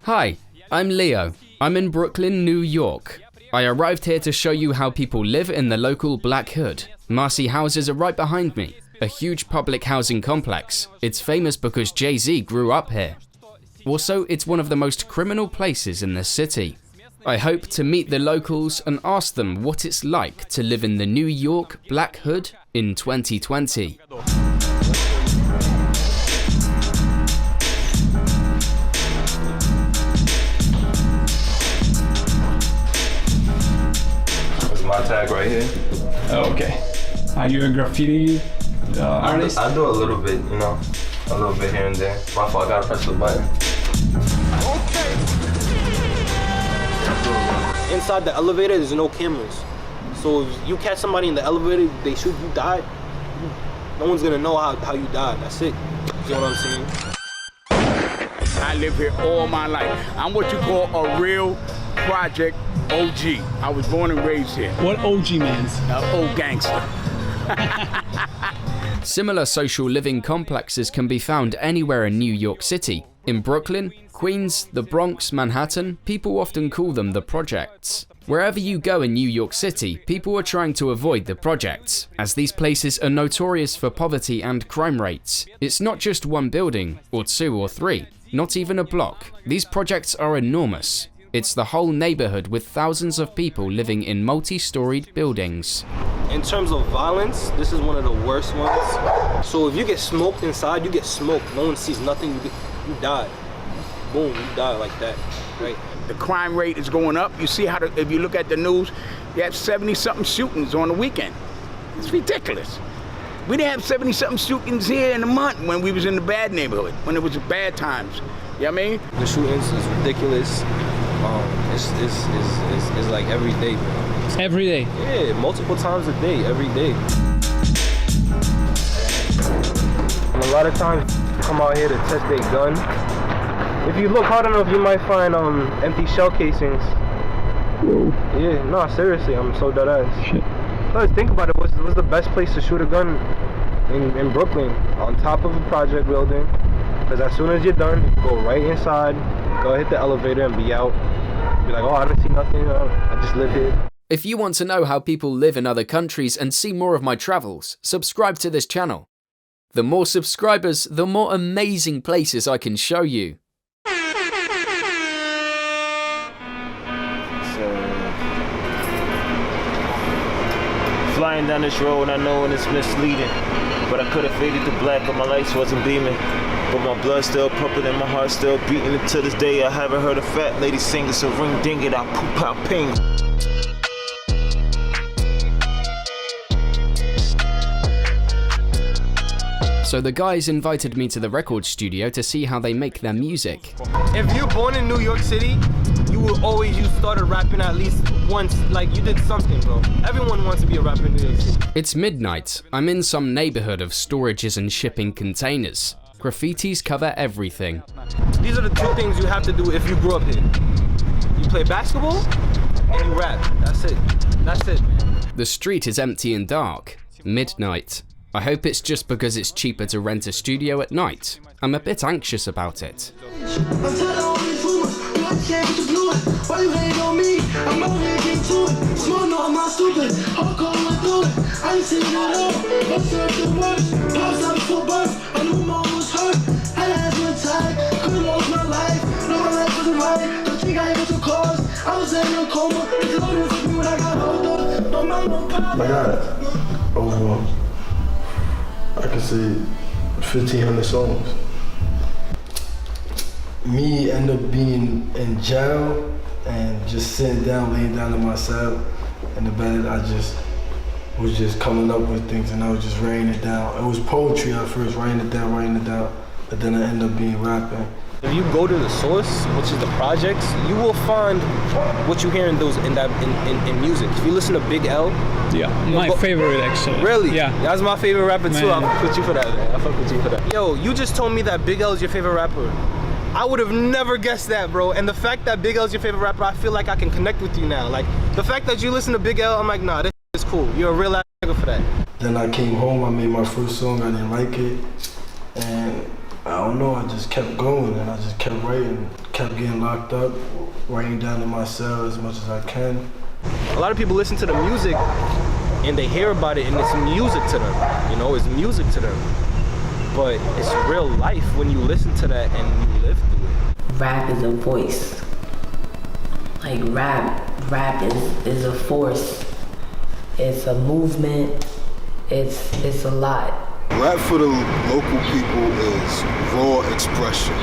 Hi, I'm Leo. I'm in Brooklyn, New York. I arrived here to show you how people live in the local Black Hood. Marcy Houses are right behind me, a huge public housing complex. It's famous because Jay-Z grew up here. Also, it's one of the most criminal places in the city. I hope to meet the locals and ask them what it's like to live in the New York Black Hood in 2020. My tag right here. Oh, okay. Are you a graffiti artist? I do a little bit, you know, a little bit here and there. My fault, I gotta press the button. Okay. Inside the elevator, there's no cameras. So if you catch somebody in the elevator, they shoot, you died. No one's gonna know how you died. That's it. You know what I'm saying? I live here all my life. I'm what you call a real project OG. I was born and raised here. What OG means? Old gangster. Similar social living complexes can be found anywhere in New York City. In Brooklyn, Queens, the Bronx, Manhattan, people often call them the projects. Wherever you go in New York City, people are trying to avoid the projects, as these places are notorious for poverty and crime rates. It's not just one building, or two or three, not even a block. These projects are enormous. It's the whole neighborhood with thousands of people living in multi-storied buildings. In terms of violence, this is one of the worst ones. So if you get smoked inside, you get smoked. No one sees nothing, you die. Boom, you die like that, right? The crime rate is going up. You see how, if you look at the news, you have 70-something shootings on the weekend. It's ridiculous. We didn't have 70-something shootings here in a month when we was in the bad neighborhood, when it was bad times. You know what I mean? The shootings is ridiculous. It's like every day, bro. Every day? Yeah, multiple times a day, every day. And a lot of times, come out here to test their gun. If you look hard enough, you might find empty shell casings. Whoa. Yeah, no, seriously, I'm so dead ass. Shit. Let's think about it. What's the best place to shoot a gun in Brooklyn? On top of a project building. Because as soon as you're done, you go right inside, go hit the elevator and be out. Be like, oh, I didn't see nothing, I just live here. If you want to know how people live in other countries and see more of my travels, subscribe to this channel. The more subscribers, the more amazing places I can show you. Flying down this road, I know when it's misleading, but I could have faded to black if my lights wasn't beaming. But my blood still pumping and my heart still beating. And to this day, I haven't heard a fat lady sing. So ring ding it, I poop out ping. So the guys invited me to the record studio to see how they make their music. If you're born in New York City, you started rapping at least once, like you did something, bro. Everyone wants to be a rapper in New York City. It's midnight. I'm in some neighborhood of storages and shipping containers. Graffitis cover everything. These are the two things you have to do if you grew up here. You play basketball and you rap. That's it. That's it, man. The street is empty and dark. Midnight. I hope it's just because it's cheaper to rent a studio at night. I'm a bit anxious about it. Why you hate on me? I'm out here getting to it. Small no, I'm not stupid. I'll go and do it. I ain't seen it all. What's up the worst? Pops up for birth. I knew mom was hurt. I had one time. Could've lost my life. No, my life wasn't right. Don't think I even took calls. I was in a coma. It's loaded for me when I got older. No mind, no problem. I got over, I can say 1,500 songs. Me end up being in jail and just sitting down, laying down in my cell in the bed. I just was just coming up with things and I was just writing it down. It was poetry at first, writing it down, but then I ended up being rapping. If you go to the source, which is the projects, you will find what you hear in music. If you listen to Big L. Yeah, my favorite actually. Really? Yeah. That's my favorite rapper too. Man. I'll put you for that, man. I'll fuck with you for that. Yo, you just told me that Big L is your favorite rapper. I would have never guessed that, bro. And the fact that Big L is your favorite rapper, I feel like I can connect with you now. Like, the fact that you listen to Big L, I'm like, nah, this is cool. You're a real ass nigga for that. Then I came home, I made my first song, I didn't like it. And I don't know, I just kept going and I just kept writing. kept getting locked up, writing down in my cell as much as I can. A lot of people listen to the music and they hear about it and it's music to them. You know, it's music to them. But it's real life when you listen to that and you live through it. Rap is a voice. Like rap is a force. It's a movement. It's a lot. Rap for the local people is raw expression.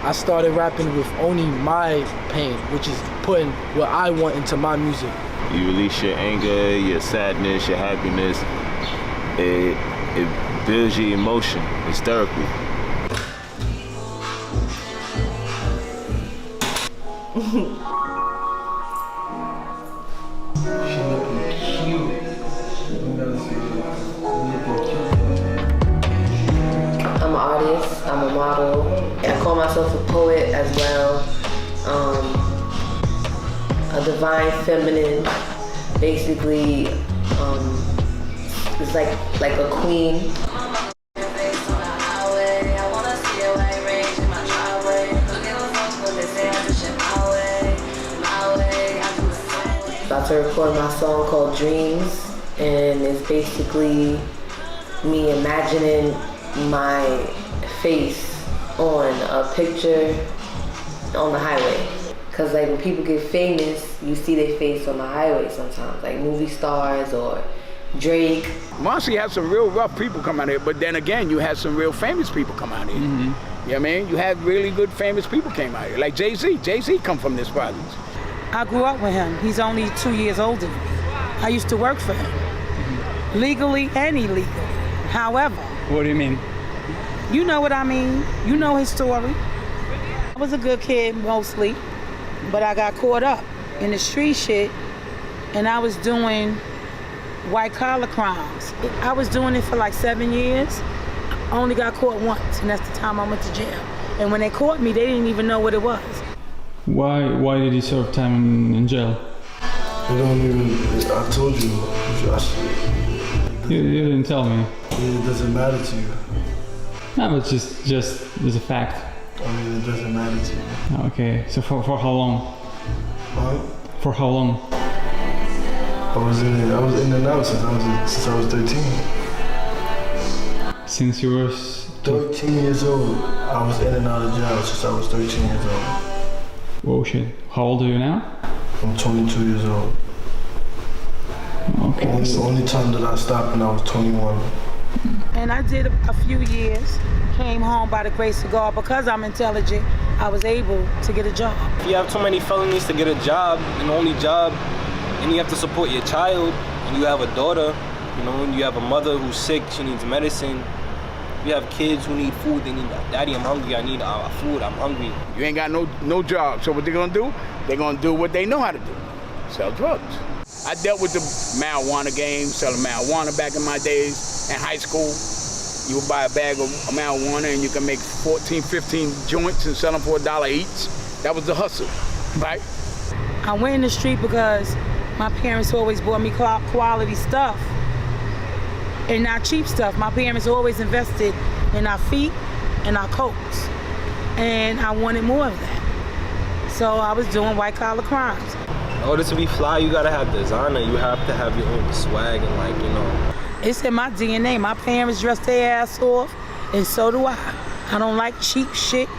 I started rapping with only my pain, which is putting what I want into my music. You release your anger, your sadness, your happiness. It builds your emotion hysterically. I'm an artist, I'm a model. I call myself a poet as well. A divine feminine, basically, it's like a queen. About to record my song called Dreams, and it's basically me imagining my face on a picture on the highway. Cause like when people get famous, you see their face on the highway sometimes, like movie stars or Drake. Marcy had some real rough people come out here, but then again, you had some real famous people come out here. Mm-hmm. You know what I mean? You had really good famous people came out here, like Jay-Z. Jay-Z come from this province. I grew up with him. He's only 2 years older than me. I used to work for him, legally and illegally. However. What do you mean? You know what I mean. You know his story. I was a good kid mostly, but I got caught up in the street shit and I was doing white collar crimes. I was doing it for like 7 years. I only got caught once, and that's the time I went to jail. And when they caught me, they didn't even know what it was. Why did you serve time in jail? You don't even, I told you. You didn't tell me. It doesn't matter to you. No, but just as a fact. I mean, it doesn't matter to you. Okay, so for how long? What? For how long? I was in and out since I was 13. Since you were 13 years old. I was in and out of jail since I was 13 years old. Oh shit. How old are you now? I'm 22 years old. Okay. The only time that I stopped when I was 21. And I did a few years, came home by the grace of God. Because I'm intelligent, I was able to get a job. If you have too many felonies to get a job, an only job, and you have to support your child, and you have a daughter, you know, and you have a mother who's sick, she needs medicine. You have kids who need food, they need, Daddy, I'm hungry, I need food, I'm hungry. You ain't got no job, so what they're gonna do? They're gonna do what they know how to do, sell drugs. I dealt with the marijuana game, selling marijuana back in my days in high school. You would buy a bag of marijuana and you can make 14, 15 joints and sell them for $1 each. That was the hustle, right? I went in the street because my parents always bought me quality stuff and not cheap stuff. My parents always invested in our feet and our coats, and I wanted more of that. So I was doing white collar crimes. In order to be fly, you gotta have designer. You have to have your own swag and, like, you know. It's in my DNA. My parents dress their ass off, and so do I. I don't like cheap shit.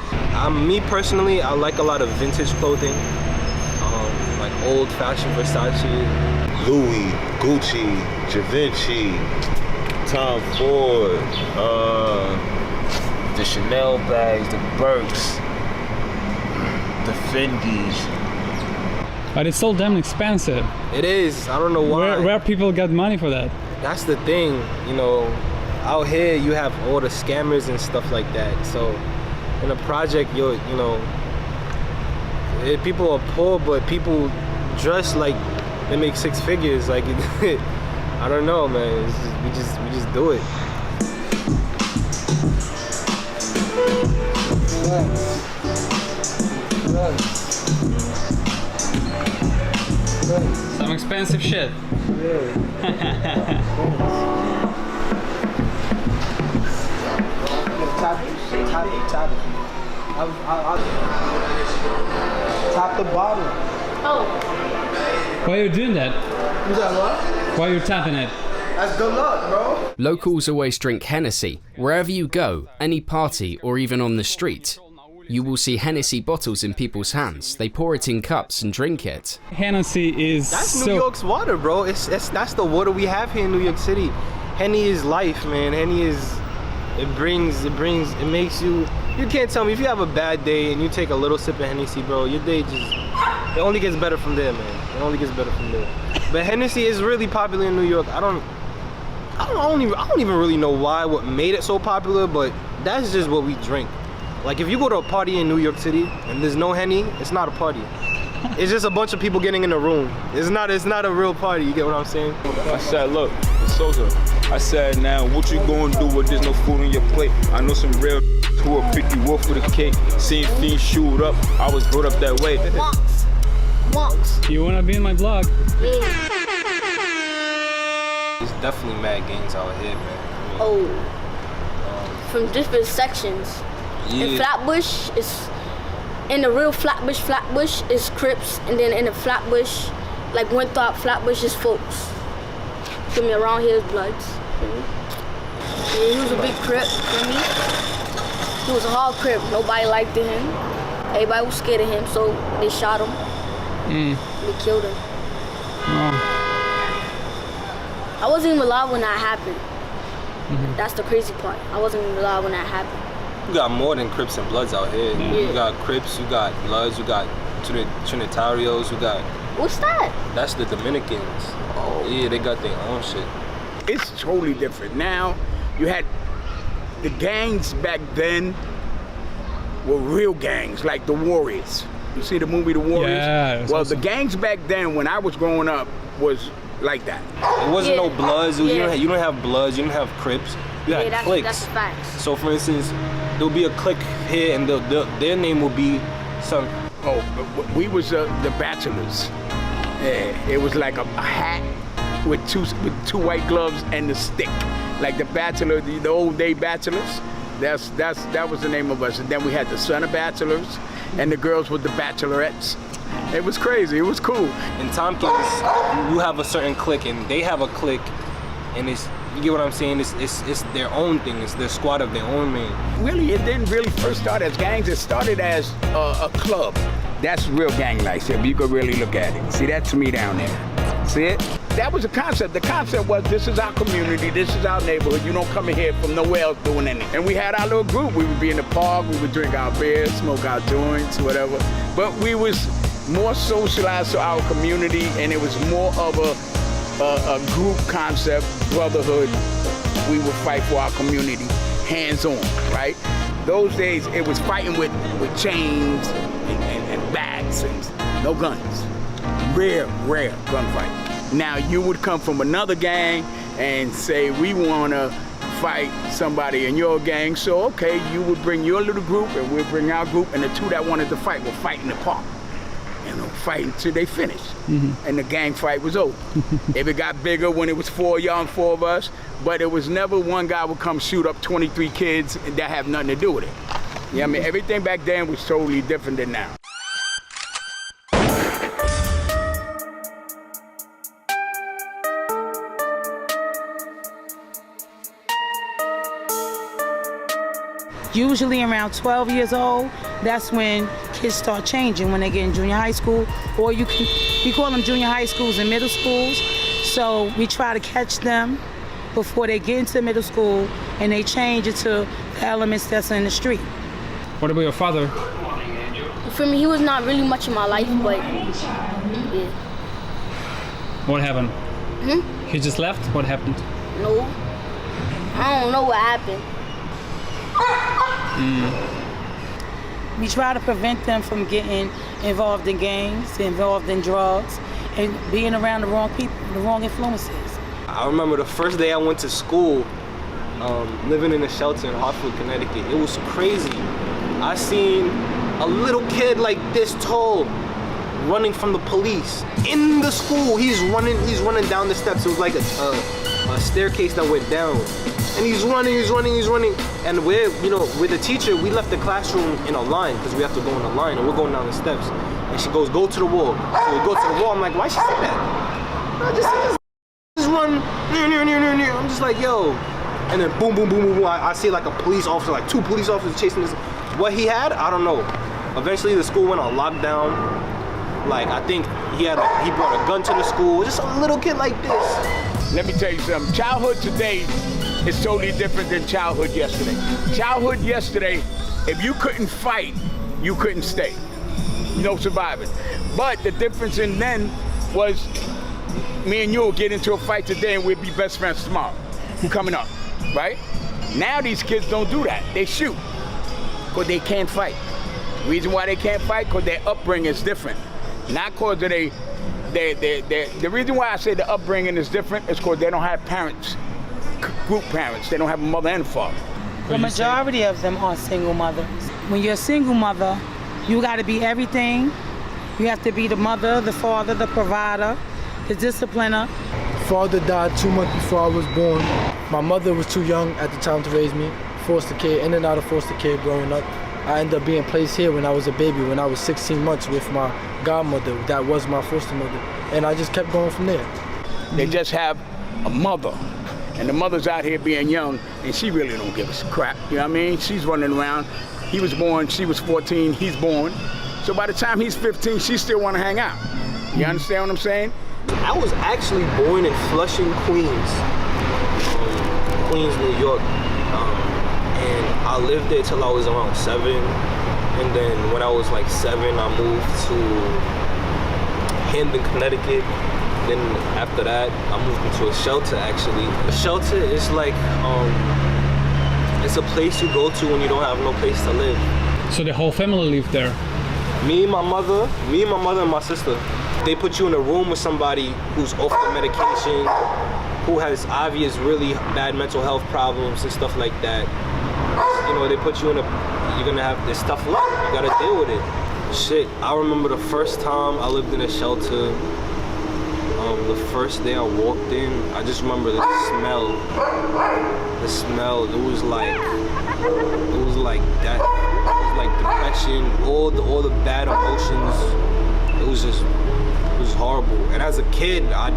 Me personally, I like a lot of vintage clothing, like old-fashioned Versace. Louis, Gucci, Givenchy, Tom Ford, the Chanel bags, the Birks, the Fendis. But it's so damn expensive. It is. I don't know why. Where people get money for that? That's the thing, you know. Out here, you have all the scammers and stuff like that. So, in a project, you know, people are poor, but people dress like they make 6 figures. Like, I don't know, man. It's just, we just do it. Some expensive shit. Top to bottom. Oh. Why are you doing that? You got what? Why are you tapping it? That's good luck, bro. Locals always drink Hennessy. Wherever you go, any party or even on the street, you will see Hennessy bottles in people's hands. They pour it in cups and drink it. Hennessy is That's New York's water, bro. That's the water we have here in New York City. Henny is life, man. Henny is, it makes you can't tell me if you have a bad day and you take a little sip of Hennessy, bro, your day it only gets better from there, man. It only gets better from there. But Hennessy is really popular in New York. I don't even really know what made it so popular, but that's just what we drink. Like if you go to a party in New York City and there's no Henny, it's not a party. It's just a bunch of people getting in a room. It's not a real party, you get what I'm saying? I said, look, Sosa, I said, now what you gonna do when there's no food on your plate? I know some real who will pick you up for the cake. Seeing fiends shoot up, I was brought up that way. Wonks. You wanna be in my vlog? Yeah. There's definitely mad gangs out here, man. From different sections. Yeah. In Flatbush, in the real Flatbush is Crips, and then in the Flatbush, like Winthrop, Flatbush is folks. Feel me? Around here is Bloods. Yeah, he was a big Crip, feel me? He was a hard Crip. Nobody liked him. Everybody was scared of him, so they shot him. They killed him. I wasn't even alive when that happened. That's the crazy part. I wasn't even alive when that happened. You got more than Crips and Bloods out here. Yeah. You got Crips, you got Bloods, you got Trinitarios, you got... What's that? That's the Dominicans. Oh. Yeah, they got their own shit. It's totally different. Now, you had the gangs back then were real gangs, like the Warriors. You see the movie The Warriors? Yeah. Well, the gangs back then, when I was growing up, was like that. It wasn't no Bloods. You don't have Bloods. You don't have Crips. You had cliques. That's facts. So, for instance, there'll be a clique here, and their name will be some. Oh, we was the Bachelors. Yeah, it was like a hat with two white gloves and the stick, like the Bachelor, the old day Bachelors. That was the name of us. And then we had the Son of Bachelors, and the girls with the Bachelorettes. It was crazy. It was cool. In Tompkins, you have a certain clique, and they have a clique, and it's, you get what I'm saying? It's their own thing. It's their squad of their own man. Really, it didn't really first start as gangs. It started as a club. That's real gang life. If you could really look at it. See, that's me down there. See it? That was the concept. The concept was, this is our community, this is our neighborhood. You don't come in here from nowhere else doing anything. And we had our little group. We would be in the park, we would drink our beers, smoke our joints, whatever. But we was more socialized to our community, and it was more of a group concept, brotherhood. We would fight for our community, hands-on, right? Those days, it was fighting with chains and bats and no guns. Rare gunfight. Now, you would come from another gang and say, we want to fight somebody in your gang. So, okay, you would bring your little group and we'll bring our group, and the two that wanted to fight would fight in the park. You know, fight until they finished. And the gang fight was over. If it got bigger when it was 4 of y'all and 4 of us, but it was never one guy would come shoot up 23 kids that have nothing to do with it. Yeah, I mean, everything back then was totally different than now. Usually around 12 years old, that's when kids start changing, when they get in junior high school, or we call them junior high schools and middle schools. So we try to catch them before they get into middle school, and they change into the elements that's in the street. What about your father? For me, he was not really much in my life, but yeah. What happened? He just left? What happened? No. I don't know what happened. We try to prevent them from getting involved in gangs, involved in drugs, and being around the wrong people, the wrong influences. I remember the first day I went to school, living in a shelter in Hartford, Connecticut. It was crazy. I seen a little kid like this tall running from the police in the school. He's running down the steps. It was like a a staircase that went down. And he's running. And we're with the teacher, we left the classroom in a line because we have to go in a line, and we're going down the steps. And she goes, go to the wall. So we go to the wall. I'm like, why she say that? I just run. I'm just like, yo. And then boom, boom, boom, boom, boom. I see like a police officer, like 2 police officers chasing this. What he had, I don't know. Eventually the school went on lockdown. Like, I think he brought a gun to the school. Just a little kid like this. Let me tell you something. Childhood today is totally different than childhood yesterday. Childhood yesterday, if you couldn't fight, you couldn't stay. No surviving. But the difference in then was me and you will get into a fight today and we'll be best friends tomorrow. Coming up, right? Now these kids don't do that. They shoot because they can't fight. The reason why they can't fight because their upbringing is different. Not because of the reason why I say the upbringing is different is because they don't have parents, group parents. They don't have a mother and a father. The majority of them are single mothers. When you're a single mother, you got to be everything. You have to be the mother, the father, the provider, the discipliner. Father died 2 months before I was born. My mother was too young at the time to raise me. Foster kid, in and out of foster care growing up. I ended up being placed here when I was a baby, when I was 16 months with my godmother. That was my foster mother. And I just kept going from there. They just have a mother. And the mother's out here being young, and she really don't give a crap. You know what I mean? She's running around. He was born, she was 14, he's born. So by the time he's 15, she still want to hang out. You understand what I'm saying? I was actually born in Flushing, Queens, New York. And I lived there till I was around 7. And then when I was like 7, I moved to Hamden, Connecticut. Then after that, I moved into a shelter actually. A shelter is like, it's a place you go to when you don't have no place to live. So the whole family lived there? Me, my mother, and my sister. They put you in a room with somebody who's off the medication, who has obvious really bad mental health problems and stuff like that. You know, they put you in you're gonna have this tough luck. You gotta deal with it. Shit, I remember the first time I lived in a shelter, the first day I walked in, I just remember the smell. The smell, it was like death. It was like depression, all the bad emotions. It was horrible. And as a kid, I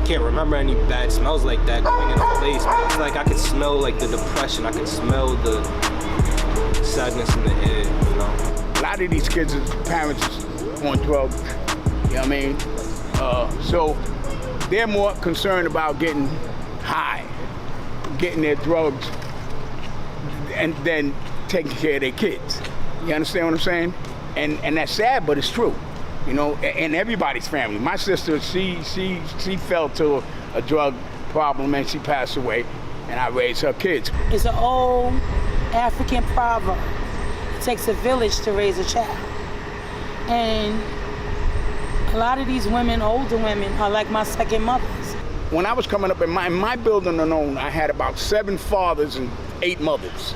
can't remember any bad smells like that going in a place. It's like I could smell like the depression. I could smell the sadness in the air, you know? A lot of these kids' parents on drugs, you know what I mean? So they're more concerned about getting high, getting their drugs, and then taking care of their kids. You understand what I'm saying? And that's sad, but it's true. You know, in everybody's family. My sister, she fell to a drug problem and she passed away, and I raised her kids. It's an old African proverb. It takes a village to raise a child. And a lot of these women, older women, are like my second mothers. When I was coming up in my building alone, I had about 7 fathers and 8 mothers.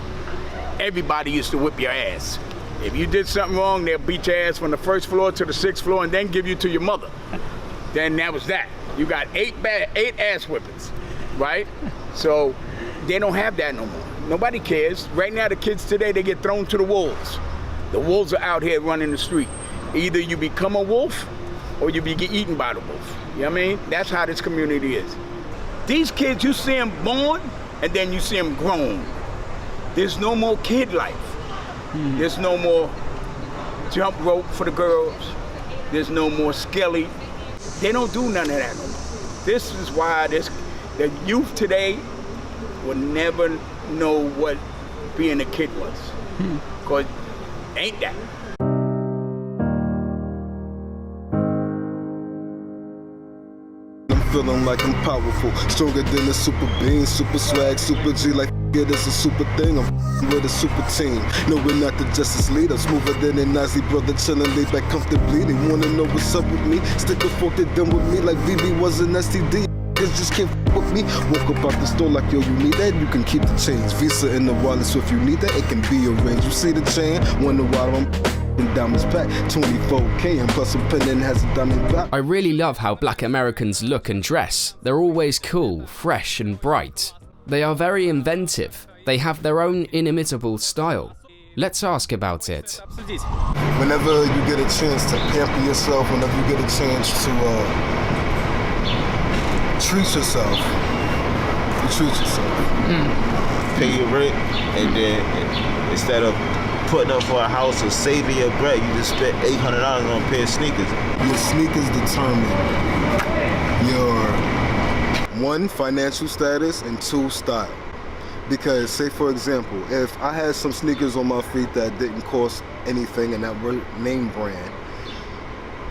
Everybody used to whip your ass. If you did something wrong, they'll beat your ass from the 1st floor to the 6th floor and then give you to your mother. Then that was that. You got 8 ass whippings, right? So they don't have that no more. Nobody cares. Right now, the kids today, they get thrown to the wolves. The wolves are out here running the street. Either you become a wolf or you get eaten by the wolf. You know what I mean? That's how this community is. These kids, you see them born and then you see them grown. There's no more kid life. There's no more jump rope for the girls. There's no more skelly. They don't do none of that no more. This is why the youth today will never know what being a kid was. Because ain't that. I'm feeling like I'm powerful, stronger than a super being, super swag, super G, like it is a super thing. I'm with a super team. No, we're not the justice leader. Smoother than a Nazi brother, chilling laid back comfortably. They wanna know what's up with me. Stick a fork they done with me like VB was an STD. Just can't f with me. Walk up out the store like, yo, you need that? You can keep the change. Visa in the wallet, so if you need that, it can be arranged. You see the chain? Wonder why I'm diamonds back, 24K, and plus a pendant has a diamond back. I really love how Black Americans look and dress. They're always cool, fresh and bright. They are very inventive. They have their own inimitable style. Let's ask about it. Whenever you get a chance to pamper yourself, whenever you get a chance to treat yourself, you treat yourself. Pay your rent, and then instead of putting up for a house or saving your bread, you just spent $800 on a pair of sneakers. Your sneakers determine your, 1, financial status, and 2, style. Because, say for example, if I had some sneakers on my feet that didn't cost anything and that were name brand,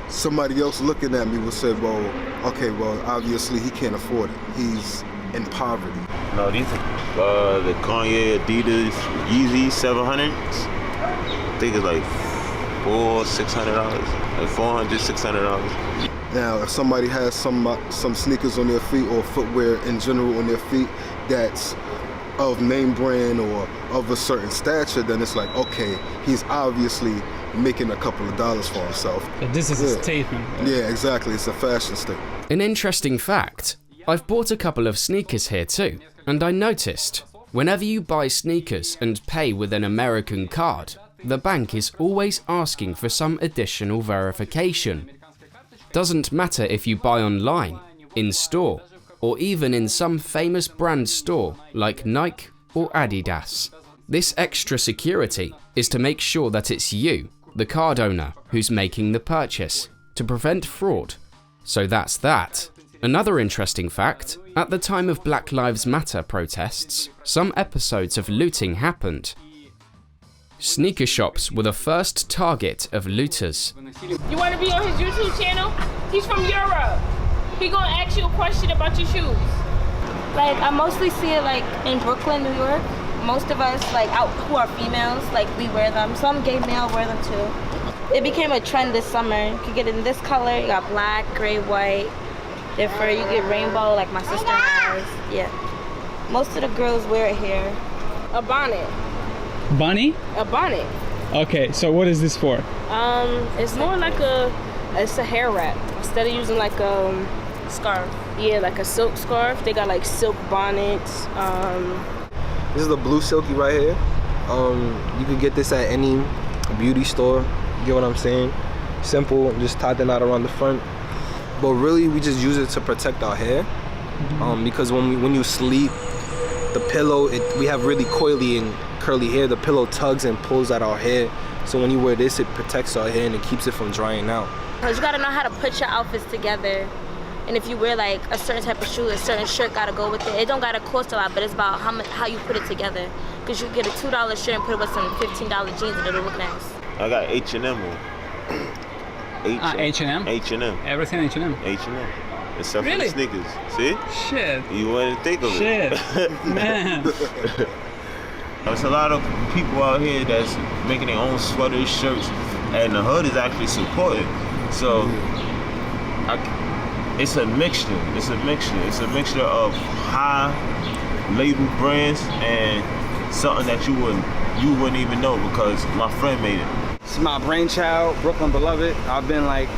somebody else looking at me would say, well, okay, well, obviously he can't afford it. He's in poverty. No, these are the Kanye, Adidas, Yeezy 700s. I think it's like $600, like $400, $600. Now, if somebody has some sneakers on their feet or footwear in general on their feet that's of name brand or of a certain stature, then it's like, okay, he's obviously making a couple of dollars for himself. But this is a statement. Right? Yeah, exactly. It's a fashion statement. An interesting fact, I've bought a couple of sneakers here too, and I noticed, whenever you buy sneakers and pay with an American card, the bank is always asking for some additional verification. Doesn't matter if you buy online, in store, or even in some famous brand store like Nike or Adidas. This extra security is to make sure that it's you, the card owner, who's making the purchase, to prevent fraud. So that's that. Another interesting fact, at the time of Black Lives Matter protests, some episodes of looting happened. Sneaker shops were the first target of looters. You want to be on his YouTube channel? He's from Europe. He gonna ask you a question about your shoes. Like, I mostly see it like in Brooklyn, New York. Most of us, like out who are females, like we wear them. Some gay male wear them too. It became a trend this summer. You could get it in this color. You got black, gray, white. Different. You get rainbow, like my sister has. Yeah. Most of the girls wear it here. A bonnet. Bunny? A bonnet. Okay, so what is this for? It's more like it's a hair wrap. Instead of using like a scarf. Yeah, like a silk scarf. They got like silk bonnets. This is the blue silky right here. You could get this at any beauty store. You get what I'm saying? Simple, just tie the knot around the front. But really, we just use it to protect our hair. Because when you sleep, the pillow, we have really coily and curly hair. The pillow tugs and pulls at our hair. So when you wear this, it protects our hair and it keeps it from drying out. Because you gotta know how to put your outfits together. And if you wear like a certain type of shoe, a certain shirt gotta go with it. It don't gotta cost a lot, but it's about how you put it together. Because you get a $2 shirt and put it with some $15 jeans and it'll look nice. I got H&M on. H&M? H&M. Everything H&M? H&M. Except Really? for the sneakers. See? Shit. You wouldn't think of Shit. it. Man. There's a lot of people out here that's making their own sweaters, shirts, and the hood is actually supported. So it's a mixture. It's a mixture of high label brands and something that you wouldn't even know because my friend made it. It's my brainchild, Brooklyn Beloved. I've been like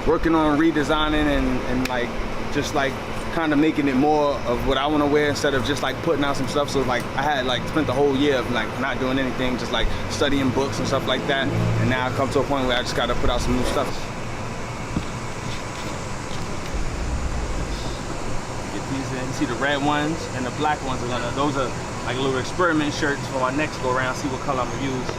working on redesigning and like just like kind of making it more of what I want to wear instead of just like putting out some stuff. So like I had like spent the whole year of like not doing anything, just like studying books and stuff like that. And now I come to a point where I just got to put out some new stuff. Get these in. You see the red ones and the black ones are those are like little experiment shirts for my next go around. See what color I'm gonna use.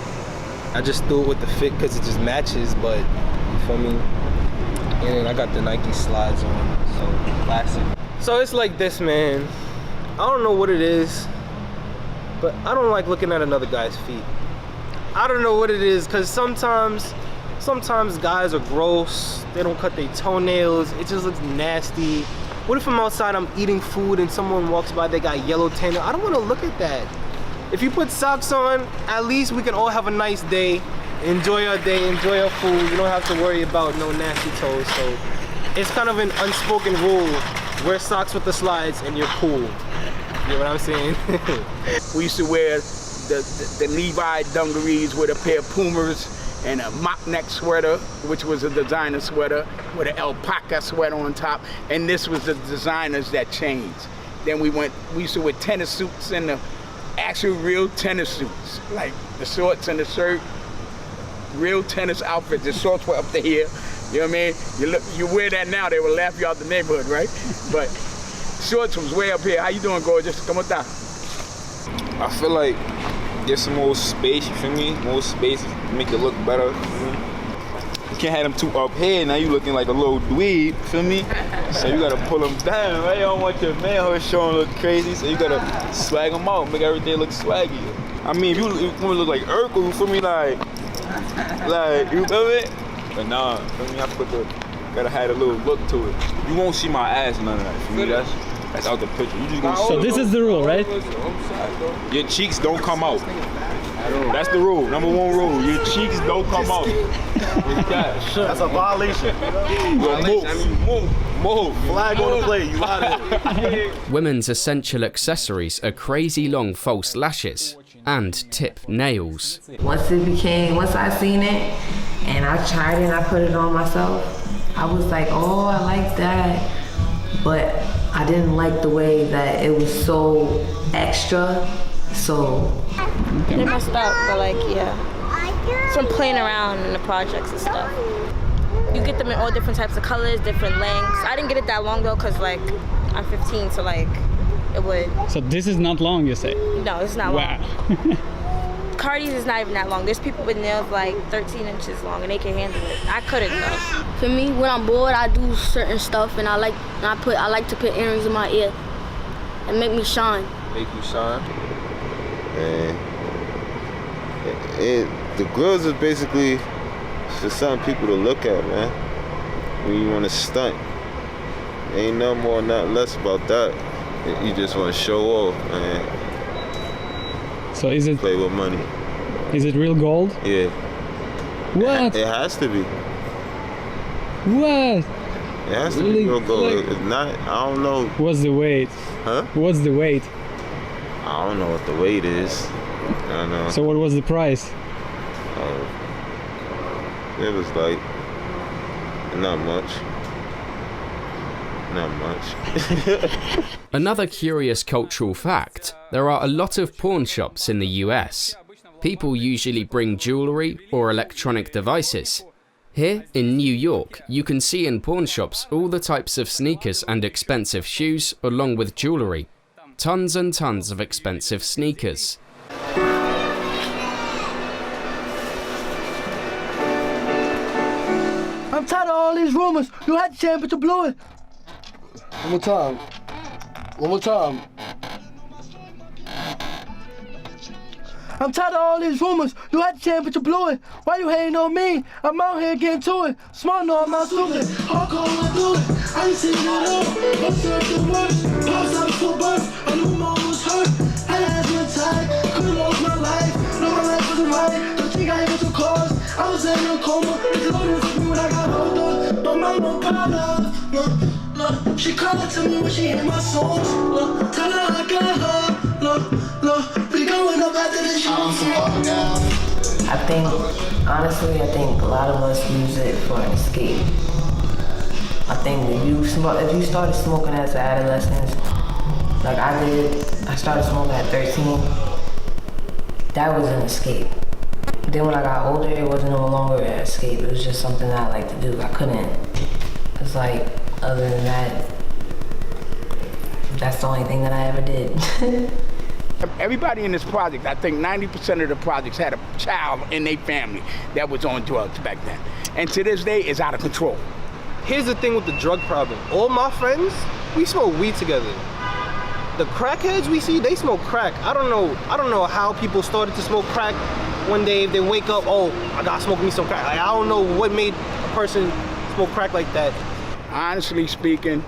I just threw it with the fit because it just matches, but you feel me? And then I got the Nike slides on, so classic. So it's like this, man. I don't know what it is, but I don't like looking at another guy's feet. I don't know what it is, because sometimes guys are gross. They don't cut their toenails. It just looks nasty. What if I'm outside, I'm eating food, and someone walks by, they got yellow toenails? I don't want to look at that. If you put socks on, at least we can all have a nice day. Enjoy our day, enjoy our food. You don't have to worry about no nasty toes. So it's kind of an unspoken rule. Wear socks with the slides and you're cool. You know what I'm saying? We used to wear the Levi dungarees with a pair of Pumas and a mock neck sweater, which was a designer sweater with an alpaca sweater on top. And this was the designers that changed. Then we used to wear tennis suits and the actual real tennis suits, like the shorts and the shirt, real tennis outfits. The shorts were up to here. You know what I mean? You wear that now, they will laugh you out the neighborhood, right? But shorts was way up here. How you doing, gorgeous? Come on down. I feel like there's some more space, you feel me? More space to make it look better, you feel me? You can't have them too up here, now you looking like a little dweeb, feel me? So you gotta pull them down, right? You don't want your manhood showing look crazy, so you gotta swag them out, make everything look swaggy. I mean, if you want to look like Urkel, you feel me? Like, you feel me? But nah, feel me? Gotta have a little look to it. You won't see my ass, none of that, feel me? That's out the picture. You just gonna So this is the rule, right? Your cheeks don't come out. That's the rule. Number one rule. Your cheeks don't come out. That's a violation. Move. Flag on the play. You out here. Women's essential accessories are crazy long false lashes and tip nails. Once I seen it and I tried it and I put it on myself, I was like, oh, I like that. But I didn't like the way that it was so extra, so. They messed up, but like, yeah. From playing around in the projects and stuff. You get them in all different types of colors, different lengths. I didn't get it that long though, cause like, I'm 15, so like, it would. So this is not long, you say? No, it's not long. Cardi's is not even that long. There's people with nails like 13 inches long and they can handle it. I couldn't though. For me, when I'm bored, I do certain stuff and I like to put earrings in my ear and make me shine. Make you shine? The grills is basically for some people to look at, man. When you want to stunt. Ain't no more, not less about that. You just want to show off, man. So is it play with money? Is it real gold? Yeah. What? It has to be. What? It has to be real gold. If not, I don't know. What's the weight? Huh? What's the weight? I don't know what the weight is. I don't know. So what was the price? It was like not much. Not much. Another curious cultural fact, there are a lot of pawn shops in the US. People usually bring jewelry or electronic devices. Here in New York, you can see in pawn shops all the types of sneakers and expensive shoes along with jewelry. Tons and tons of expensive sneakers. I'm tired of all these rumors. You had the chance, but you blew it. One more time. One more time. I'm tired of all these rumors. You had the chance, but you blew it. Why you hating on me? I'm out here getting to it. Smart, no, I'm not stupid. Hardcore, I do it. I ain't seen it all. I served the worst. Pops out for birth. I knew mom was hurt. Had ass been tied. Could've lost my life. No, my life wasn't right. Don't think I even took calls. I was in a coma. It's loaded for me when I got older. Don't mind no problem. Look, she called to me when she hear my songs. Look, tell her I got her. Look, we going up after this. I think, honestly, a lot of us use it for an escape. I think if you started smoking as an adolescent, like I did, I started smoking at 13, that was an escape. Then when I got older, it wasn't no longer an escape. It was just something that I like to do. I couldn't. It's like, other than that, that's the only thing that I ever did. Everybody in this project, I think 90% of the projects had a child in their family that was on drugs back then. And to this day, it's out of control. Here's the thing with the drug problem. All my friends, we smoke weed together. The crackheads we see, they smoke crack. I don't know how people started to smoke crack one day. If they wake up, oh, I gotta smoke me some crack. Like, I don't know what made a person smoke crack like that. Honestly speaking,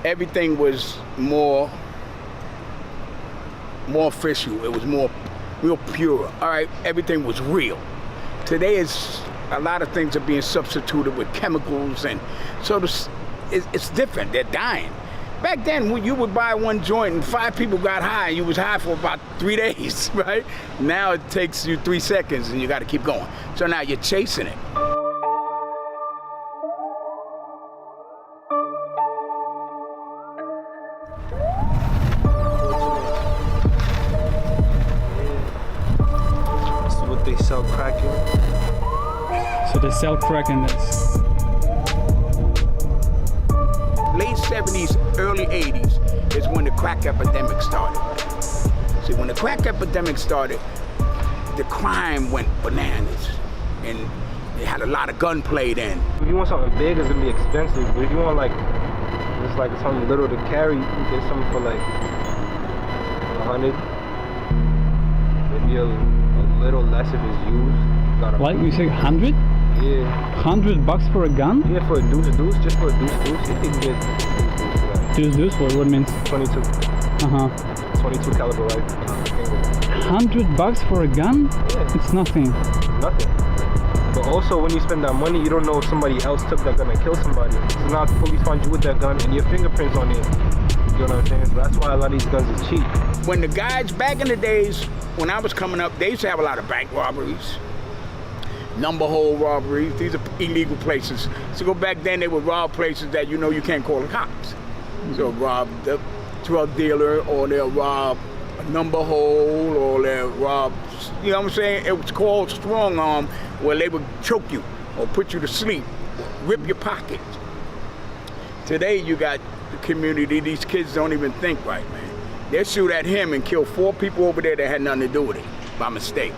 everything was more official. It was more real pure. All right, everything was real. Today is a lot of things are being substituted with chemicals, and so it's different. They're dying. Back then, when you would buy one joint and 5 people got high, and you was high for about 3 days, right? Now it takes you 3 seconds and you got to keep going. So now you're chasing it. This is what they sell crack in. So they sell crack in this. Late 70s, early 80s is when the crack epidemic started. See, when the crack epidemic started, the crime went bananas, and they had a lot of gunplay then. If you want something big, it's gonna be expensive. But if you want like, just like something little to carry, you can get something for like 100, maybe a little less if it's used. Like you say, 100? Yeah. $100 for a gun? Yeah, for a deuce, just for a deuce, you can get Deuce, what means? 22. 22 caliber rifle. $100 for a gun? Yeah. It's nothing. Nothing. But also, when you spend that money, you don't know if somebody else took that gun and killed somebody. So now the police find you with that gun and your fingerprints on it. You know what I'm saying? So that's why a lot of these guns are cheap. When the guys back in the days, when I was coming up, they used to have a lot of bank robberies, number hole robberies. These are illegal places. So go back then, they would rob places that you know you can't call the cops. So rob the drug dealer, or they'll rob a number hole, or they'll rob, you know what I'm saying? It was called strong arm, where they would choke you or put you to sleep, rip your pockets. Today you got the community, these kids don't even think right, man. They'll shoot at him and kill 4 people over there that had nothing to do with it, by mistake.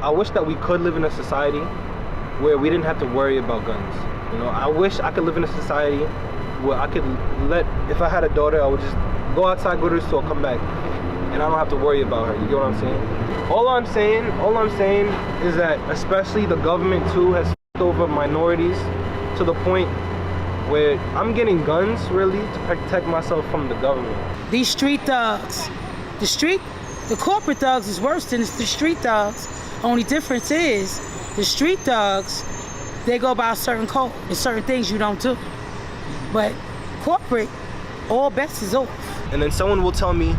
I wish that we could live in a society where we didn't have to worry about guns. You know, I wish I could live in a society where I could if I had a daughter, I would just go outside, go to the store, come back, and I don't have to worry about her. You get what I'm saying? All I'm saying is that especially the government too has f***ed over minorities to the point where I'm getting guns really to protect myself from the government. These street thugs, the corporate thugs is worse than the street thugs. Only difference is the street thugs, they go by a certain code. There's certain things you don't do. But corporate, all bets is off. And then someone will tell me,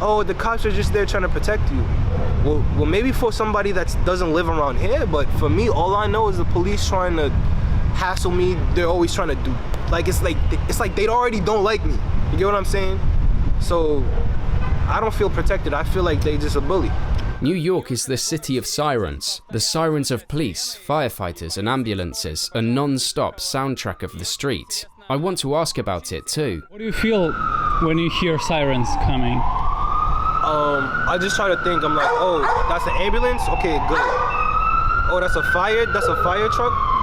oh, the cops are just there trying to protect you. Well, maybe for somebody that doesn't live around here, but for me, all I know is the police trying to hassle me. They're always trying to do, it's like they already don't like me. You get what I'm saying? So I don't feel protected. I feel like they just a bully. New York is the city of sirens. The sirens of police, firefighters and ambulances, a non-stop soundtrack of the street. I want to ask about it too. What do you feel when you hear sirens coming? I just try to think, I'm like, oh, that's an ambulance? Okay, good. Oh, that's a fire truck?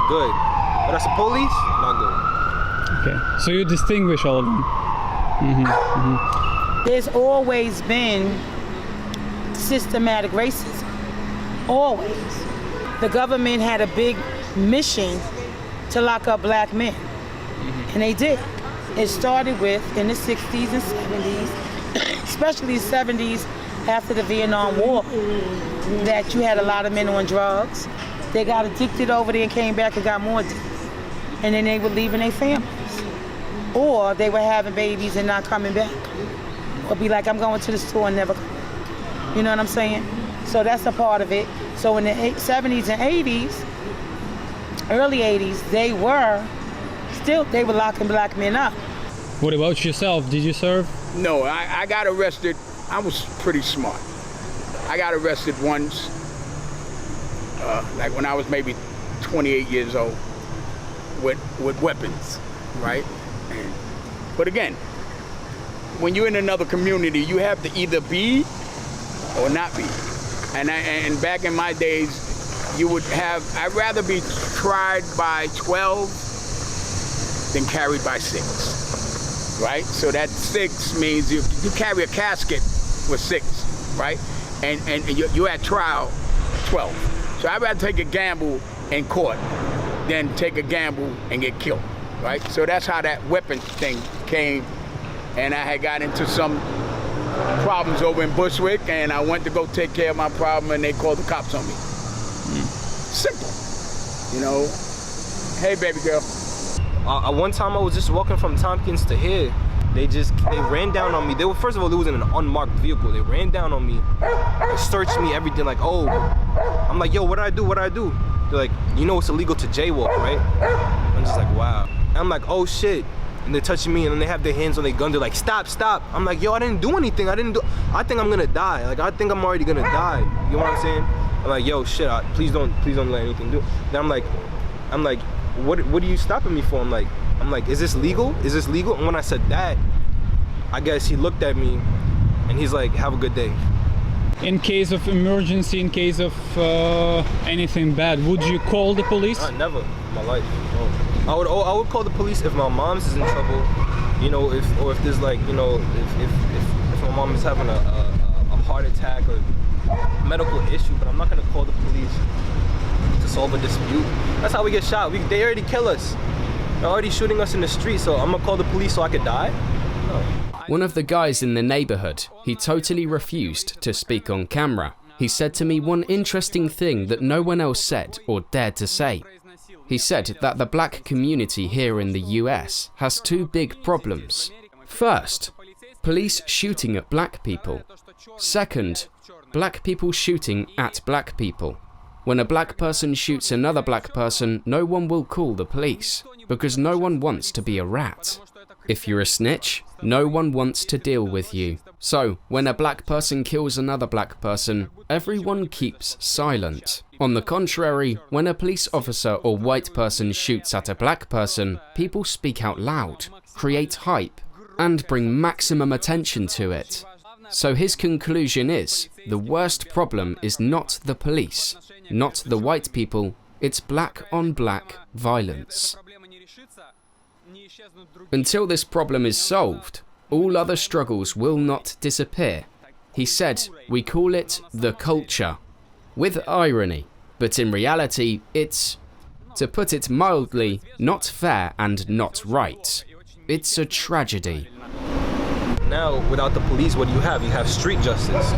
Good. Oh, that's a police? Not good. Okay, so you distinguish all of them. There's always been systematic racism, always. The government had a big mission to lock up black men, and they did. It started with, in the 60s and 70s, especially the 70s after the Vietnam War, that you had a lot of men on drugs. They got addicted over there and came back and got more addicted. And then they were leaving their families. Or they were having babies and not coming back. Or be like, I'm going to the store and never come back. You know what I'm saying? So that's a part of it. So in the 70s and 80s, early 80s, they were locking black men up. What about yourself? Did you serve? No, I got arrested. I was pretty smart. I got arrested once, like when I was maybe 28 years old, with weapons, right? But again, when you're in another community, you have to either be or not be. And back in my days, I'd rather be tried by 12 than carried by 6, right? So that 6 means you carry a casket with 6, right? And you're at trial 12. So I'd rather take a gamble in court than take a gamble and get killed, right? So that's how that weapon thing came. And I had got into some problems over in Bushwick, and I went to go take care of my problem, and they called the cops on me. Simple, you know. Hey, baby girl. One time I was just walking from Tompkins to here, They ran down on me. They were, first of all, they was in an unmarked vehicle. They ran down on me, they searched me, everything, like, oh. I'm like, yo, what did I do? What did I do? They're like, you know it's illegal to jaywalk, right? I'm just like, wow. And I'm like, oh shit. And they're touching me, and then they have their hands on their gun. They're like, stop, stop. I'm like, yo, I didn't do anything. I think I'm gonna die. Like, I think I'm already gonna die. You know what I'm saying? I'm like, yo, shit, please don't let anything do. Then I'm like, what are you stopping me for? I'm like, is this legal? Is this legal? And when I said that, I guess he looked at me, and he's like, have a good day. In case of emergency, in case of anything bad, would you call the police? Never in my life. No. I would call the police if my mom's is in trouble, you know, if there's like, you know, if my mom is having a heart attack or medical issue, but I'm not gonna call the police to solve a dispute. That's how we get shot. They already kill us. They're already shooting us in the street, so I'm gonna call the police so I could die? No. One of the guys in the neighborhood, he totally refused to speak on camera. He said to me one interesting thing that no one else said or dared to say. He said that the black community here in the US has two big problems. First, police shooting at black people. Second, black people shooting at black people. When a black person shoots another black person, no one will call the police, because no one wants to be a rat. If you're a snitch, no one wants to deal with you. So, when a black person kills another black person, everyone keeps silent. On the contrary, when a police officer or white person shoots at a black person, people speak out loud, create hype, and bring maximum attention to it. So his conclusion is, the worst problem is not the police, not the white people, it's black on black violence. Until this problem is solved, all other struggles will not disappear. He said, we call it the culture, with irony, but in reality, it's, to put it mildly, not fair and not right. It's a tragedy. Now, without the police, what do you have? You have street justice.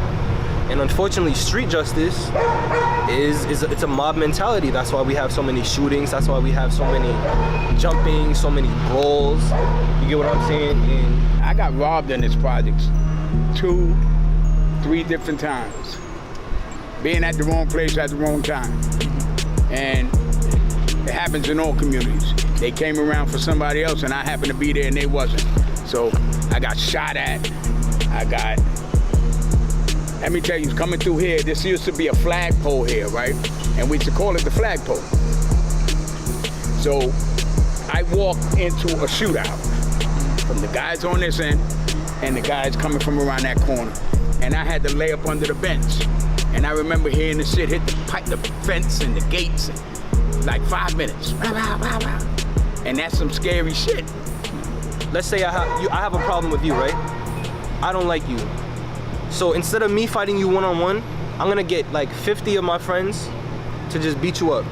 And unfortunately, street justice it's a mob mentality. That's why we have so many shootings. That's why we have so many jumping, so many brawls. You get what I'm saying? And I got robbed in this project 2, 3 different times. Being at the wrong place at the wrong time. And it happens in all communities. They came around for somebody else and I happened to be there and they wasn't. So I got shot at. Let me tell you, coming through here, this used to be a flagpole here, right? And we used to call it the flagpole. So I walked into a shootout from the guys on this end and the guys coming from around that corner. And I had to lay up under the bench. And I remember hearing the shit hit the fence and the gates in like 5 minutes. And that's some scary shit. Let's say I have a problem with you, right? I don't like you. So instead of me fighting you one-on-one, I'm gonna get like 50 of my friends to just beat you up.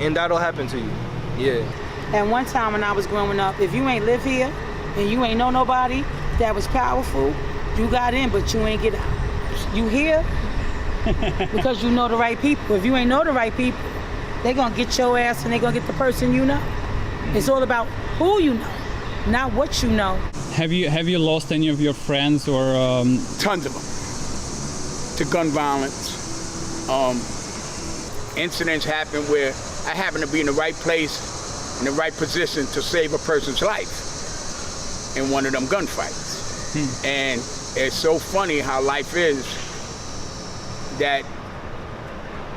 And that'll happen to you, yeah. And one time when I was growing up, if you ain't live here and you ain't know nobody that was powerful, you got in, but you ain't get out. You here because you know the right people. If you ain't know the right people, they gonna get your ass and they gonna get the person you know. It's all about who you know, not what you know. Have you lost any of your friends or? Tons of them to gun violence. Incidents happen where I happen to be in the right place, in the right position to save a person's life in one of them gunfights. And it's so funny how life is that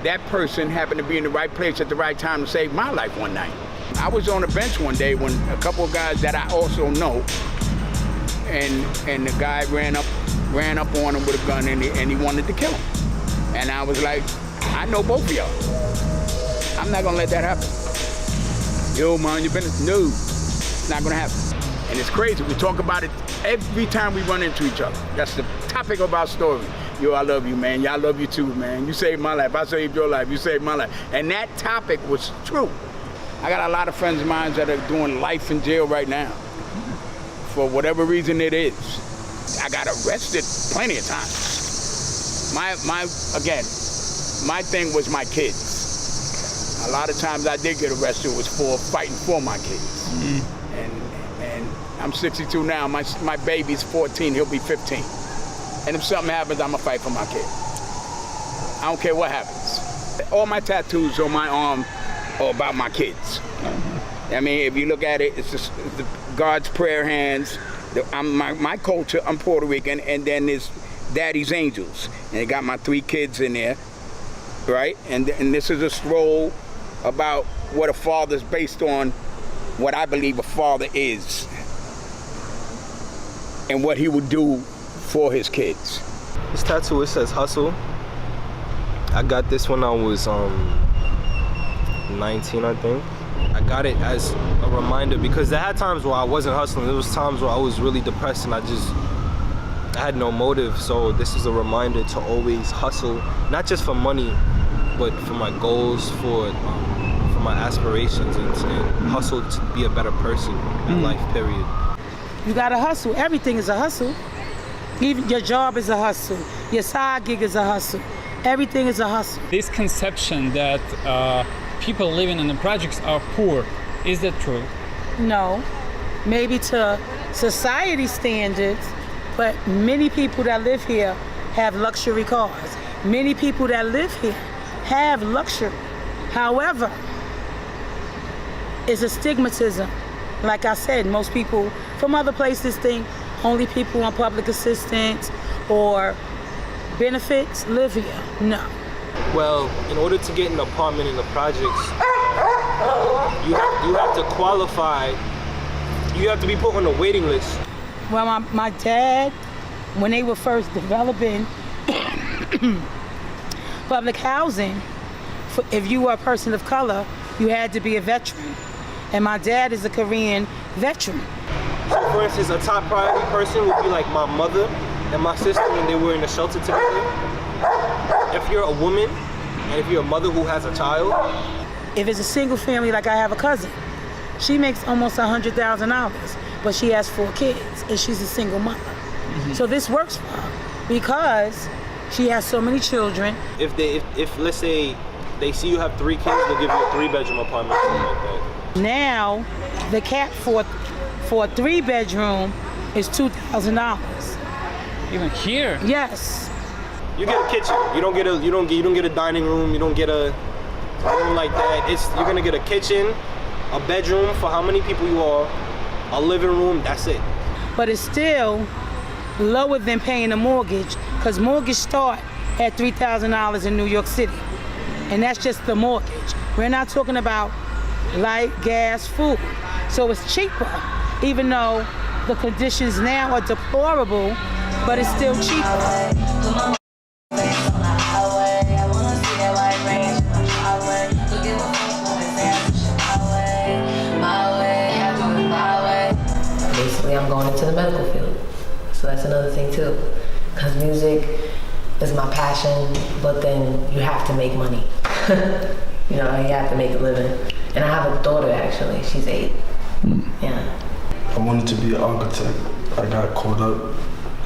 that person happened to be in the right place at the right time to save my life one night. I was on a bench one day when a couple of guys that I also know, and the guy ran up on him with a gun and he wanted to kill him. And I was like, I know both of y'all. I'm not gonna let that happen. Yo, mind your business. No, it's not gonna happen. And it's crazy, we talk about it every time we run into each other. That's the topic of our story. Yo, I love you, man. Y'all love you too, man. You saved my life, I saved your life, you saved my life. And that topic was true. I got a lot of friends of mine that are doing life in jail right now. For whatever reason it is. I got arrested plenty of times. My thing was my kids. A lot of times I did get arrested was for fighting for my kids. And I'm 62 now. My baby's 14. He'll be 15. And if something happens, I'm gonna fight for my kid. I don't care what happens. All my tattoos on my arm are about my kids. I mean, if you look at it, it's just God's prayer hands. My culture, I'm Puerto Rican, and then there's Daddy's Angels. And they got my 3 kids in there, right? And this is a stroll about what a father's based on, what I believe a father is, and what he would do for his kids. This tattoo, it says hustle. I got this when I was 19, I think. I got it as a reminder because there had times where I wasn't hustling. There was times where I was really depressed and I had no motive. So this is a reminder to always hustle, not just for money, but for my goals, for my aspirations, and hustle to be a better person in life, period. You gotta hustle. Everything is a hustle. Even your job is a hustle. Your side gig is a hustle. Everything is a hustle. This conception that people living in the projects are poor, is that true? No, maybe to society standards, but many people that live here have luxury cars. Many people that live here have luxury. However, it's a stigmatism. Like I said, most people from other places think only people on public assistance or benefits live here. No. Well, in order to get an apartment in the projects, you have to qualify. You have to be put on a waiting list. Well, my dad, when they were first developing public housing, if you were a person of color, you had to be a veteran. And my dad is a Korean veteran. So for instance, a top priority person would be like my mother and my sister when they were in the shelter together. If you're a woman, and if you're a mother who has a child. If it's a single family, like I have a cousin, she makes almost $100,000, but she has 4 kids, and she's a single mother. Mm-hmm. So this works for her because she has so many children. If let's say they see you have 3 kids, they'll give you a 3-bedroom apartment, something like that. Now, the cap for a 3-bedroom is $2,000. Even here? Yes. You get a kitchen. You don't get a dining room. You don't get a room like that. You're gonna get a kitchen, a bedroom for how many people you are, a living room. That's it. But it's still lower than paying a mortgage, because mortgage start at $3,000 in New York City, and that's just the mortgage. We're not talking about light, gas, food. So it's cheaper, even though the conditions now are deplorable, but it's still cheaper. Basically, I'm going into the medical field. So that's another thing too. Because music is my passion, but then you have to make money. You have to make a living. And I have a daughter, actually. She's 8. Yeah. I wanted to be an architect. I got caught up.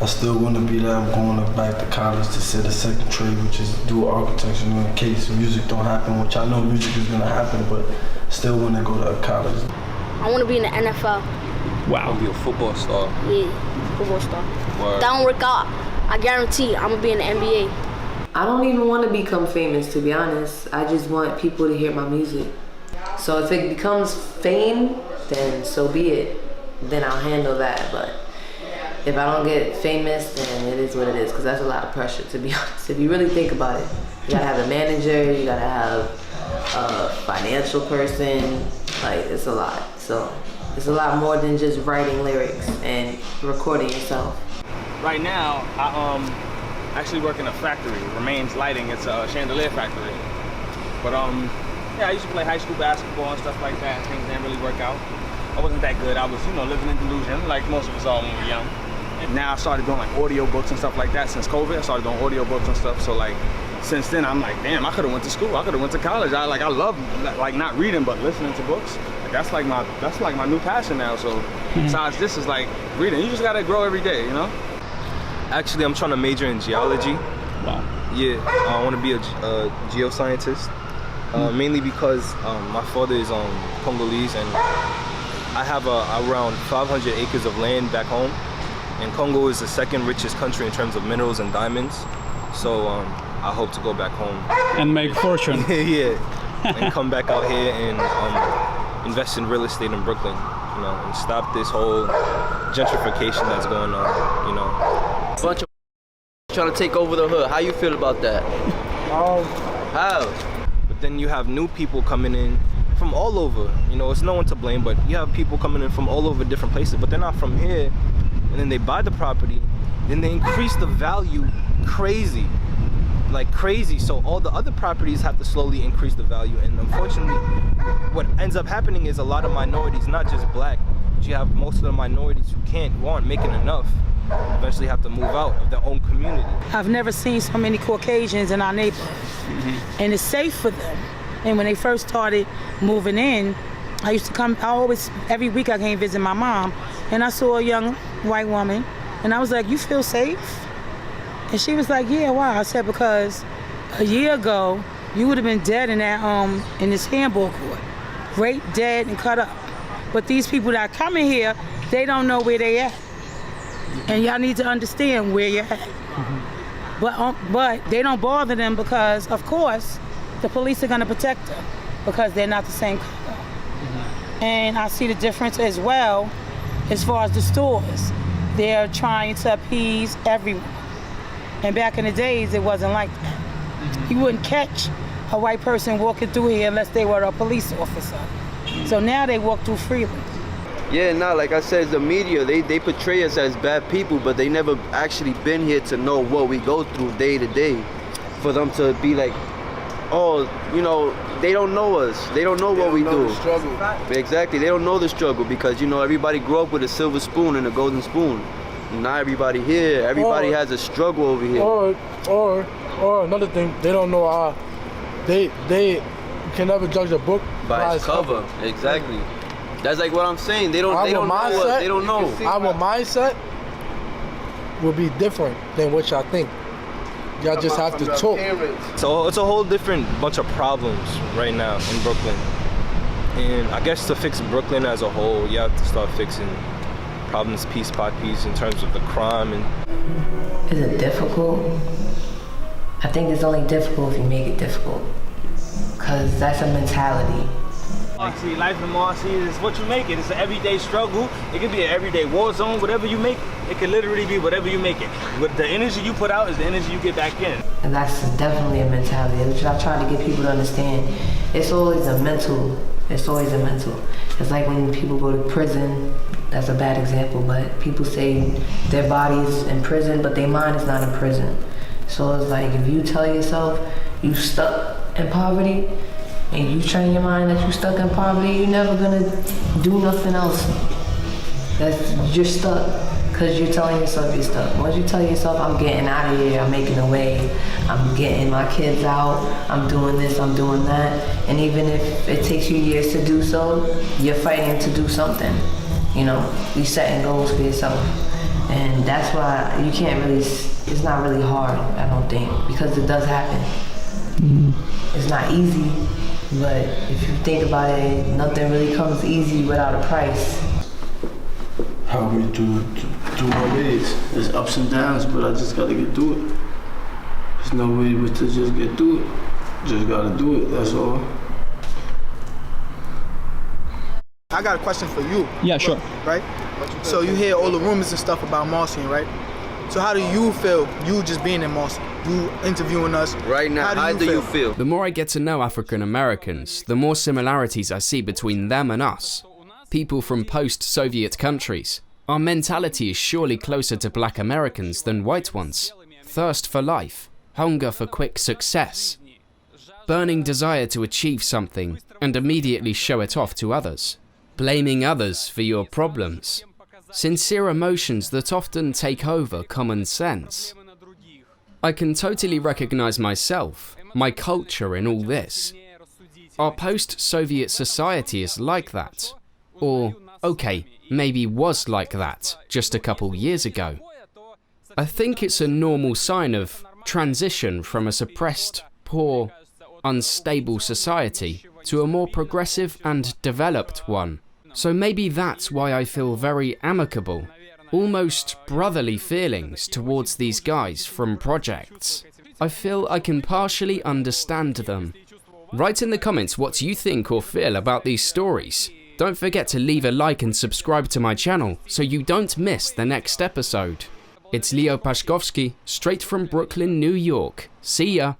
I still want to be that. I'm going back to college to set a second trade, which is do architecture in case music don't happen, which I know music is going to happen, but still want to go to college. I want to be in the NFL. Wow. Be a football star. Yeah, football star. Word. That don't work out, I guarantee I'm going to be in the NBA. I don't even want to become famous, to be honest. I just want people to hear my music. So if it becomes fame, then so be it. Then I'll handle that. But if I don't get famous, then it is what it is, because that's a lot of pressure, to be honest. If you really think about it, you gotta have a manager, you gotta have a financial person, like it's a lot. So it's a lot more than just writing lyrics and recording yourself. Right now, I actually work in a factory, Remains Lighting. It's a chandelier factory. But yeah, I used to play high school basketball and stuff like that. Things didn't really work out. I wasn't that good. I was, living in delusion, like most of us all when we were young. And now I started doing like audio books and stuff like that since COVID. I started doing audio books and stuff. So like, since then I'm like, damn, I could have went to school. I could have went to college. I love like not reading but listening to books. Like, that's like my new passion now. So besides this is like reading. You just gotta grow every day, Actually, I'm trying to major in geology. Wow. Yeah, I want to be a geoscientist. Mainly because my father is Congolese, and I have around 500 acres of land back home, and Congo is the second richest country in terms of minerals and diamonds. So I hope to go back home and make fortune. Yeah, and come back out here and invest in real estate in Brooklyn, you know, and stop this whole gentrification that's going on, you know. Bunch of trying to take over the hood. How you feel about that? How? But then you have new people coming in from all over. You know, it's no one to blame, but you have people coming in from all over different places, but they're not from here. And then they buy the property, then they increase the value crazy, like crazy. So all the other properties have to slowly increase the value. And unfortunately, what ends up happening is a lot of minorities, not just black, but you have most of the minorities who aren't making enough, eventually have to move out of their own community. I've never seen so many Caucasians in our neighborhood, and it's safe for them. And when they first started moving in, I used to come, every week I came visit my mom, and I saw a young white woman, and I was like, you feel safe? And she was like, yeah, why? I said, because a year ago, you would have been dead in that in this handball court, raped, dead, and cut up. But these people that come in here, they don't know where they at. And y'all need to understand where you're at. But they don't bother them because, of course, the police are gonna protect them because they're not the same color. And I see the difference as well as far as the stores. They're trying to appease everyone. And back in the days, it wasn't like that. You wouldn't catch a white person walking through here unless they were a police officer. So now they walk through freely. Yeah, no, like I said, the media, they portray us as bad people, but they never actually been here to know what we go through day to day. For them to be like, oh, you know, they don't know us. They don't know what we do. The struggle. Exactly, they don't know the struggle because, you know, everybody grew up with a silver spoon and a golden spoon. Not everybody here. Everybody has a struggle over here. Or another thing, they don't know how they can never judge a book by its cover. Exactly. That's like what I'm saying. They don't know us. They don't know. Our mindset will be different than what y'all think. Y'all just have to talk. So it's a whole different bunch of problems right now in Brooklyn. And I guess to fix Brooklyn as a whole, you have to start fixing problems piece by piece in terms of the crime. And is it difficult? I think it's only difficult if you make it difficult, because that's a mentality. See, life in Marcy is what you make it. It's an everyday struggle. It could be an everyday war zone. Whatever you make, it can literally be whatever you make it. But the energy you put out is the energy you get back in. And that's definitely a mentality, which I try to get people to understand. It's always a mental. It's always a mental. It's like when people go to prison. That's a bad example, but people say their body's in prison, but their mind is not in prison. So it's like if you tell yourself you stuck in poverty, and you train your mind that you stuck in poverty, you're never gonna do nothing else. You're stuck because you're telling yourself you're stuck. Once you tell yourself, I'm getting out of here, I'm making a way, I'm getting my kids out, I'm doing this, I'm doing that, and even if it takes you years to do so, you're fighting to do something. You know, you're setting goals for yourself. And that's why you can't really, it's not really hard, I don't think, because it does happen. It's not easy. But if you think about it, nothing really comes easy without a price. How we do my ways. There's ups and downs, but I just gotta get through it. There's no way but to just get through it. Just gotta do it, that's all. I got a question for you. Yeah, sure. Right? So you hear all the rumors and stuff about Marcy, right? So how do you feel, you just being in Marcy? You interviewing us right now. How do you feel? The more I get to know African Americans, the more similarities I see between them and us. People from post-Soviet countries. Our mentality is surely closer to black Americans than white ones. Thirst for life, hunger for quick success, burning desire to achieve something and immediately show it off to others, blaming others for your problems. Sincere emotions that often take over common sense. I can totally recognize myself, my culture in all this. Our post-Soviet society is like that. Or, okay, maybe was like that just a couple years ago. I think it's a normal sign of transition from a suppressed, poor, unstable society to a more progressive and developed one. So maybe that's why I feel very amicable, almost brotherly feelings towards these guys from projects. I feel I can partially understand them. Write in the comments what you think or feel about these stories. Don't forget to leave a like and subscribe to my channel so you don't miss the next episode. It's Leo Paszkowski, straight from Brooklyn, New York. See ya!